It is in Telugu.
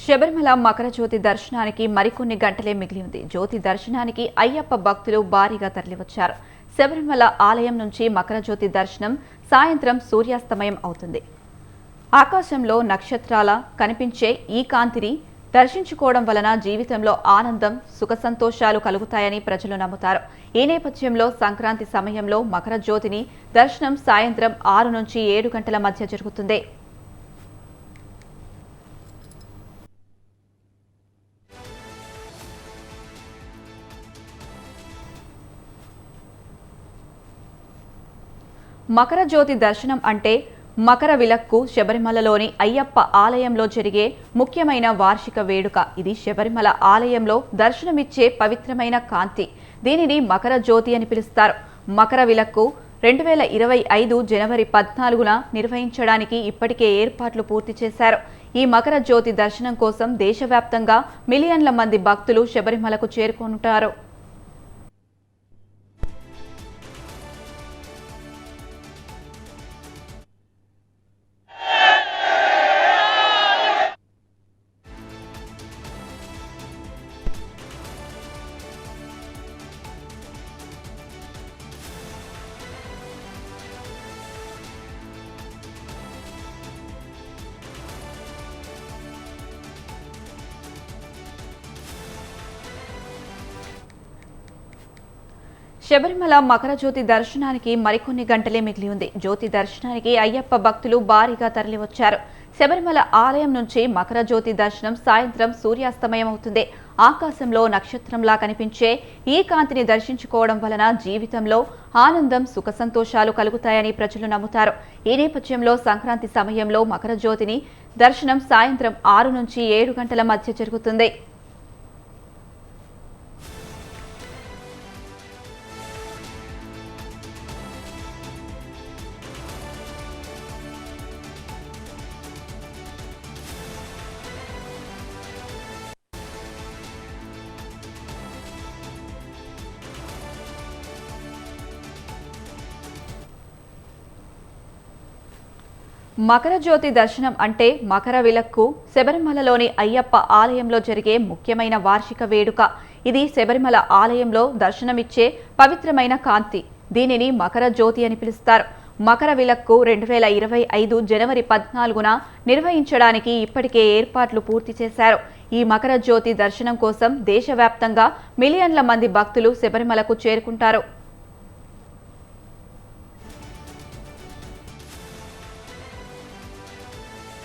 శబరిమల మకర జ్యోతి దర్శనానికి మరికొన్ని గంటలే మిగిలి ఉంది. జ్యోతి దర్శనానికి అయ్యప్ప భక్తులు భారీగా తరలివచ్చారు. శబరిమల ఆలయం నుంచి మకర జ్యోతి దర్శనం సాయంత్రం సూర్యాస్తమయం అవుతుంది. ఆకాశంలో నక్షత్రాల కనిపించే ఈ కాంతిని దర్శించుకోవడం వలన జీవితంలో ఆనందం, సుఖ సంతోషాలు కలుగుతాయని ప్రజలు నమ్ముతారు. ఈ నేపథ్యంలో సంక్రాంతి సమయంలో మకర జ్యోతిని దర్శనం సాయంత్రం 6 నుంచి 7 గంటల మధ్య జరుగుతుంది. మకర జ్యోతి దర్శనం అంటే మకర విలక్కు శబరిమలలోని అయ్యప్ప ఆలయంలో జరిగే ముఖ్యమైన వార్షిక వేడుక. ఇది శబరిమల ఆలయంలో దర్శనమిచ్చే పవిత్రమైన కాంతి. దీనిని మకర జ్యోతి అని పిలుస్తారు. మకర విలక్కు 2025 జనవరి 14న నిర్వహించడానికి ఇప్పటికే ఏర్పాట్లు పూర్తి చేశారు. ఈ మకర జ్యోతి దర్శనం కోసం దేశవ్యాప్తంగా మిలియన్ల మంది భక్తులు శబరిమలకు చేరుకుంటారు. శబరిమల మకర జ్యోతి దర్శనానికి మరికొన్ని గంటలే మిగిలి ఉంది. జ్యోతి దర్శనానికి అయ్యప్ప భక్తులు భారీగా తరలివచ్చారు. శబరిమల ఆలయం నుంచి మకర జ్యోతి దర్శనం సాయంత్రం సూర్యాస్తమయం అవుతుంది. ఆకాశంలో నక్షత్రంలా కనిపించే ఈ కాంతిని దర్శించుకోవడం వలన జీవితంలో ఆనందం, సుఖ సంతోషాలు కలుగుతాయని ప్రజలు నమ్ముతారు. ఈ నేపథ్యంలో సంక్రాంతి సమయంలో మకర జ్యోతిని దర్శనం సాయంత్రం 6 నుంచి 7 గంటల మధ్య జరుగుతుంది. మకర జ్యోతి దర్శనం అంటే మకర విలక్కు శబరిమలలోని అయ్యప్ప ఆలయంలో జరిగే ముఖ్యమైన వార్షిక వేడుక. ఇది శబరిమల ఆలయంలో దర్శనమిచ్చే పవిత్రమైన కాంతి. దీనిని మకర జ్యోతి అని పిలుస్తారు. మకర విలక్కు 2025 జనవరి 14న నిర్వహించడానికి ఇప్పటికే ఏర్పాట్లు పూర్తి చేశారు. ఈ మకర జ్యోతి దర్శనం కోసం దేశవ్యాప్తంగా మిలియన్ల మంది భక్తులు శబరిమలకు చేరుకుంటారు.